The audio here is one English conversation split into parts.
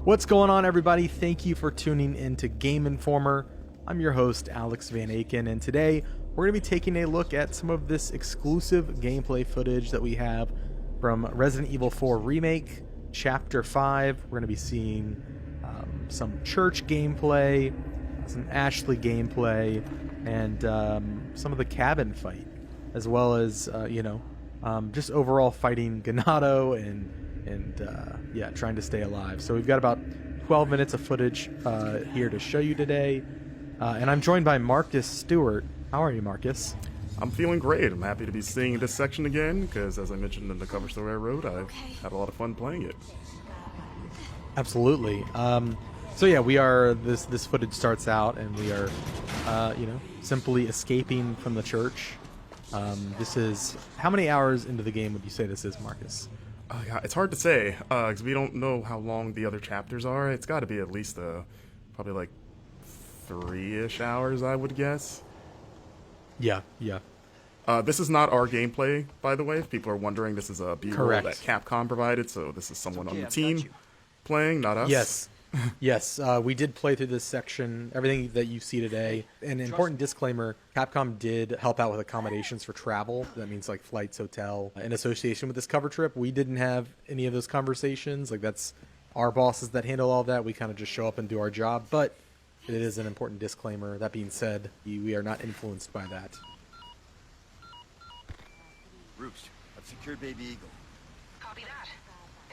What's going on, everybody? Thank you for tuning in to Game Informer. I'm your host, Alex Van Aken, and today we're going to be taking a look at some of this exclusive gameplay footage that we have from Resident Evil 4 Remake, Chapter 5. We're going to be seeing some church gameplay, some Ashley gameplay, and some of the cabin fight, as well as, just overall fighting Ganado and trying to stay alive. So we've got about 12 minutes of footage here to show you today. And I'm joined by Marcus Stewart. How are you, Marcus? I'm feeling great. I'm happy to be seeing this section again because, as I mentioned in the cover story I wrote, I've had a lot of fun playing it. Absolutely. We are. This footage starts out, and we are, simply escaping from the church. This is how many hours into the game would you say this is, Marcus? Yeah, it's hard to say because we don't know how long the other chapters are. It's got to be at least probably like 3-ish hours, I would guess. Yeah. This is not our gameplay, by the way. If people are wondering, this is a B-roll that Capcom provided, so this is someone on the team playing, not us. Yes, we did play through this section, everything that you see today. An important disclaimer, Capcom did help out with accommodations for travel. That means like flights, hotel, in association with this cover trip. We didn't have any of those conversations. Like, that's our bosses that handle all that. We kind of just show up and do our job, but it is an important disclaimer. That being said, we are not influenced by that. Roost, I've secured Baby Eagle. Copy that.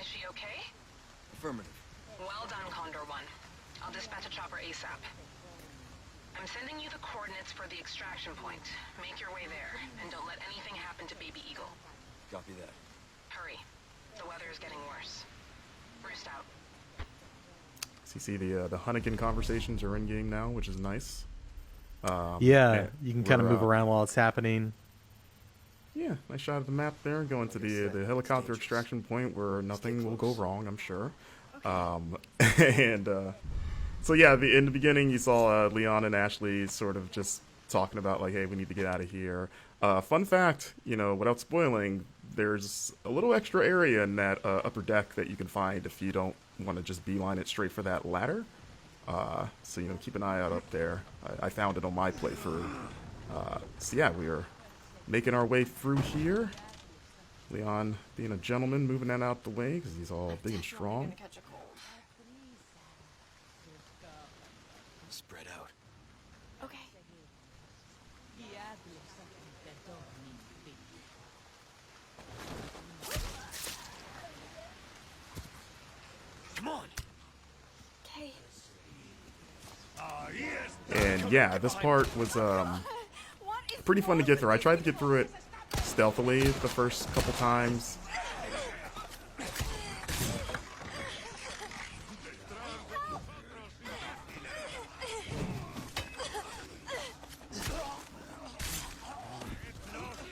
Is she okay? Affirmative. Well done, Condor 1. I'll dispatch a chopper ASAP. I'm sending you the coordinates for the extraction point. Make your way there, and don't let anything happen to Baby Eagle. Copy that. Hurry. The weather is getting worse. Roost out. So you see the Hunnigan conversations are in-game now, which is nice. You can kind of move around while it's happening. Yeah, nice shot of the map there, going to the helicopter extraction point where nothing will go wrong, I'm sure. In the beginning you saw Leon and Ashley sort of just talking about like, hey, we need to get out of here. Fun fact, without spoiling, there's a little extra area in that upper deck that you can find if you don't want to just beeline it straight for that ladder. So keep an eye out up there. I found it on my playthrough. We are making our way through here. Leon being a gentleman, moving that out the way because he's all big and strong. Spread out. Okay. Come on. Okay. And yeah, this part was pretty fun to get through. I tried to get through it stealthily the first couple times.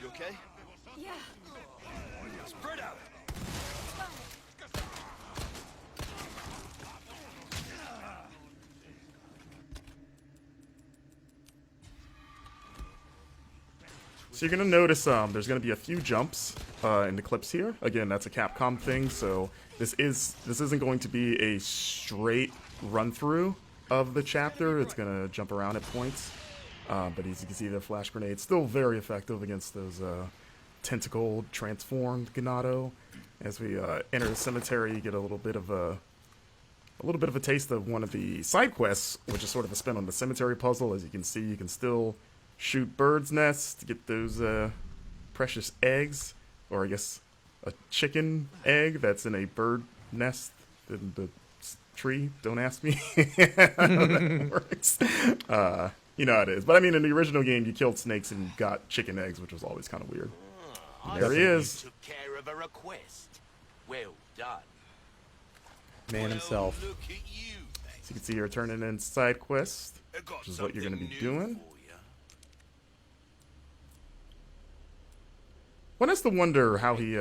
You okay? Yeah. Spread out. So you're going to notice there's going to be a few jumps in the clips here. Again, that's a Capcom thing, so this isn't going to be a straight run-through of the chapter. It's going to jump around at points. But as you can see, the flash grenade's still very effective against those tentacled, transformed Ganado. As we enter the cemetery, you get a little bit of a taste of one of the side quests, which is sort of a spin on the cemetery puzzle. As you can see, you can still shoot birds' nests to get those precious eggs, or I guess a chicken egg that's in a bird nest in the tree. Don't ask me how that works. You know how it is. But I mean, in the original game, you killed snakes and got chicken eggs, which was always kind of weird. There he is. Took care of a request. Well done. Man himself. Look at you. So you can see you're turning in side quests, which is what you're going to be doing. One has to wonder how he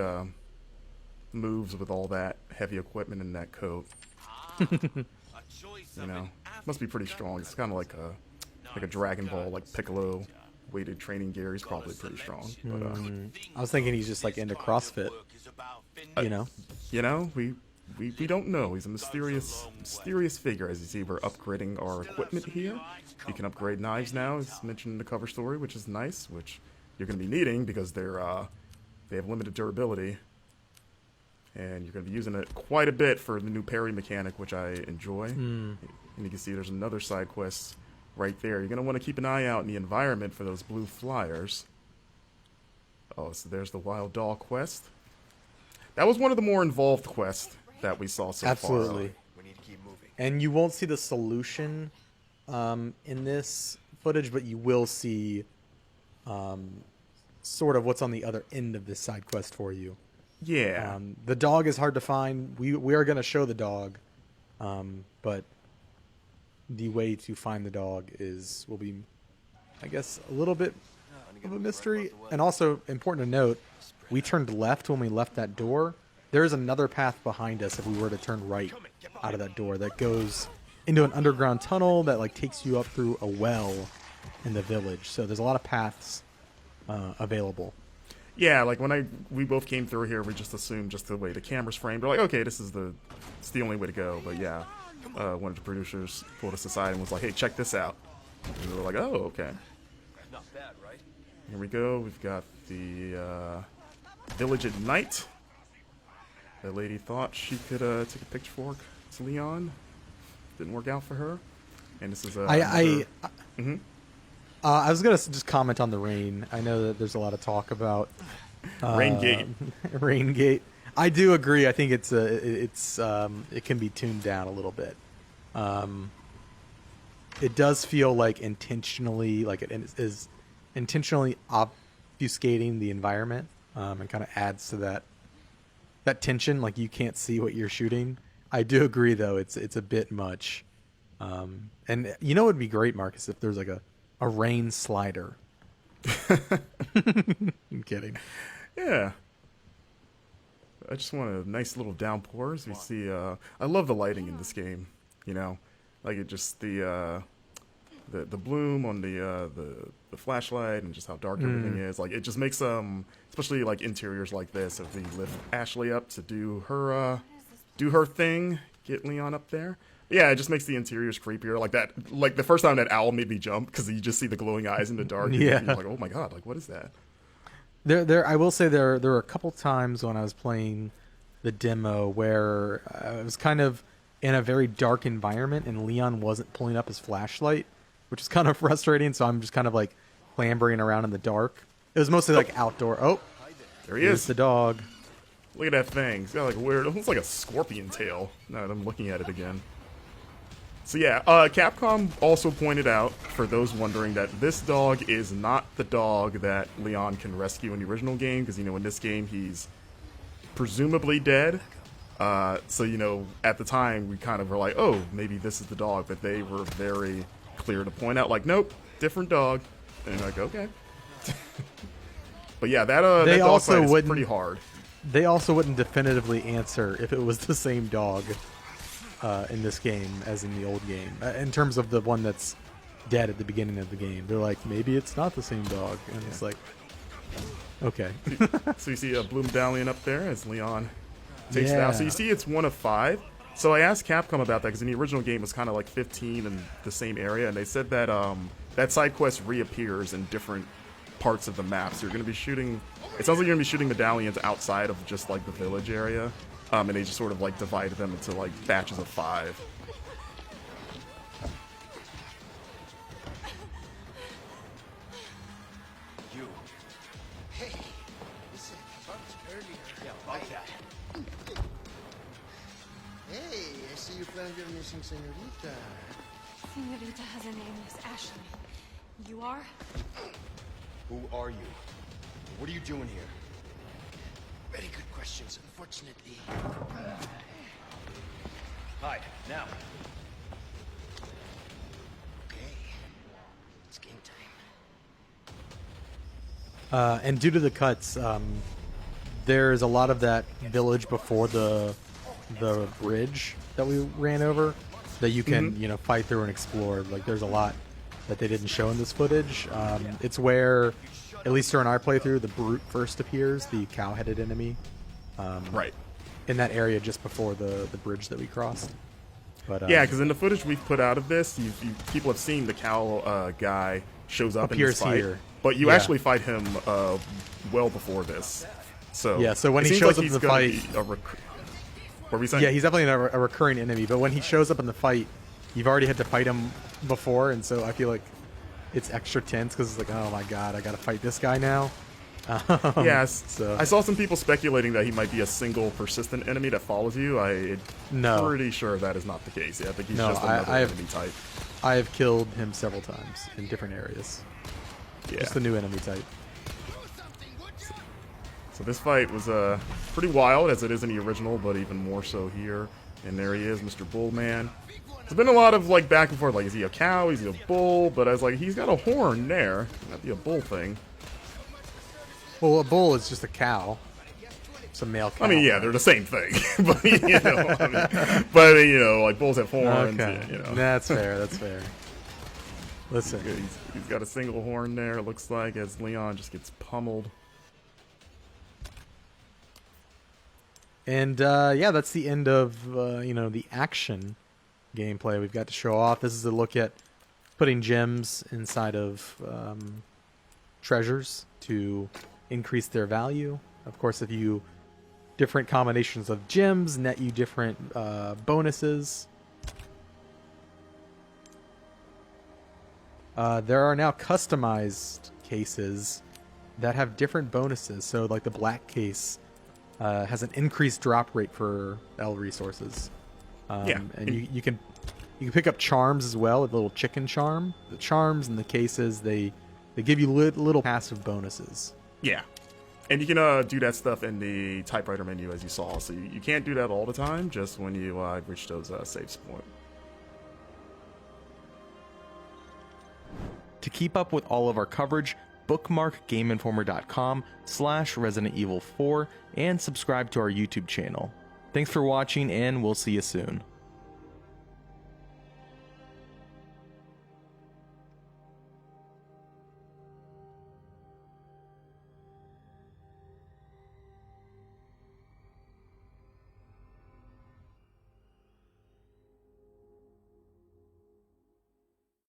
moves with all that heavy equipment in that coat. Must be pretty strong. It's kind of like a Dragon Ball, like Piccolo weighted training gear. He's probably pretty strong. But I was thinking he's just like into CrossFit. we we don't know. He's a mysterious figure. As you see, we're upgrading our equipment here. You can upgrade knives now, as mentioned in the cover story, which is nice, which you're going to be needing because they have limited durability. And you're going to be using it quite a bit for the new parry mechanic, which I enjoy. And you can see there's another side quest right there. You're going to want to keep an eye out in the environment for those blue flyers. Oh, so there's the Wild Doll quest. That was one of the more involved quests that we saw so far. Absolutely. We need to keep moving. And you won't see the solution in this footage, but you will see sort of what's on the other end of this side quest for you. Yeah. The dog is hard to find. We are going to show the dog, but the way to find the dog will be, I guess, a little bit of a mystery. And also important to note, we turned left when we left that door. There's another path behind us if we were to turn right out of that door that goes into an underground tunnel that like takes you up through a well in the village. So there's a lot of paths available. Yeah, like when we both came through here, we just assumed just the way the camera's framed. We're like, okay, it's the only way to go. But yeah, one of the producers pulled us aside and was like, hey, check this out. And we were like, oh, okay. Not bad, right? Here we go. We've got the village at night. That lady thought she could take a pitchfork to Leon. Didn't work out for her. And this is I was gonna just comment on the rain. I know that there's a lot of talk about Rain Gate. Rain Gate. I do agree. I think it can be tuned down a little bit. It does feel like intentionally, like it is intentionally obfuscating the environment, and kind of adds to that tension. Like you can't see what you're shooting. I do agree, though. It's a bit much. And you know, it would be great, Marcus, if there's like a rain slider. I'm kidding. Yeah. I just want a nice little downpour. As we see, I love the lighting in this game. You know, like it just the bloom on the flashlight and just how dark everything is. Like it just makes especially like interiors like this. If we lift Ashley up to do her thing, get Leon up there. Yeah, it just makes the interiors creepier. Like that. Like the first time that owl made me jump because you just see the glowing eyes in the dark. Yeah. And you're like, oh my god, like what is that? I will say there were a couple times when I was playing the demo where I was kind of in a very dark environment and Leon wasn't pulling up his flashlight, which is kind of frustrating. So I'm just kind of like clambering around in the dark. It was mostly like outdoor. Oh, There he here's is. the dog. Look at that thing. It's got like a weird, almost like a scorpion tail. Now that I'm looking at it again. So yeah, Capcom also pointed out, for those wondering, that this dog is not the dog that Leon can rescue in the original game, because, you know, in this game he's presumably dead. So, you know, at the time we kind of were like, oh, maybe this is the dog, but they were very clear to point out, like, nope, different dog. And you're like, okay. But yeah, that dog also fight is wouldn't- pretty hard. They also wouldn't definitively answer if it was the same dog in this game as in the old game. In terms of the one that's dead at the beginning of the game, they're like, maybe it's not the same dog, and it's like, okay. So you see a blue medallion up there as Leon takes it Yeah. out. So you see it's 1 of 5. So I asked Capcom about that because in the original game it was kind of like 15 in the same area, and they said that that side quest reappears in different parts of the map. So you're going to be shooting. It sounds like you're going to be shooting medallions outside of just like the village area, and they just sort of like divided them into like batches of 5. You. Hey, listen, about earlier. Yeah, about that. Hey, I see you found your missing senorita. Senorita has a name, Miss Ashley. You are? Who are you? What are you doing here? Very good questions, unfortunately. Hide, now. Okay, it's game time. And due to the cuts, there's a lot of that village before the bridge that we ran over that you can you know, fight through and explore. Like there's a lot that they didn't show in this footage. It's where, at least during our playthrough, the brute first appears, the cow-headed enemy. Right. in that area just before the bridge that we crossed. But Yeah, because in the footage we've put out of this, people have seen the cow guy shows up in this appears fight, here. but you Yeah. actually fight him well before this. So Yeah, so when it he seems shows like up he's in the gonna fight- be what were we saying? Yeah, he's definitely a recurring enemy, but when he shows up in the fight, you've already had to fight him before, and so I feel like it's extra tense because it's like, oh my god, I gotta fight this guy now. Yes. So I saw some people speculating that he might be a single persistent enemy that follows you. I'm No. pretty sure that is not the case. Yeah, I think he's No, just another I have- enemy type. I have killed him several times in different areas. Yeah. Just the new enemy type. So this fight was pretty wild, as it is in the original, but even more so here. And there he is, Mr. Bullman. There's been a lot of like back and forth, like is he a cow, is he a bull? But I was like, he's got a horn there. That'd be a bull thing. Well, a bull is just a cow. It's a male cow. I mean, yeah, they're the same thing. But you know, like bulls have horns. Okay, You know. that's fair. That's fair. Listen, He's got a single horn there, it looks like, as Leon just gets pummeled. and yeah, that's the end of the action gameplay we've got to show off. This is a look at putting gems inside of treasures to increase their value. Of course, if you different combinations of gems net you different bonuses. There are now customized cases that have different bonuses. So like the black case has an increased drop rate for L resources. Yeah. And you can pick up charms as well, with a little chicken charm. The charms and the cases, they give you little passive bonuses. Yeah. And you can do that stuff in the typewriter menu, as you saw. So you can't do that all the time, just when you reach those saves point. To keep up with all of our coverage, bookmark GameInformer.com/Resident Evil 4 and subscribe to our YouTube channel. Thanks for watching, and we'll see you soon.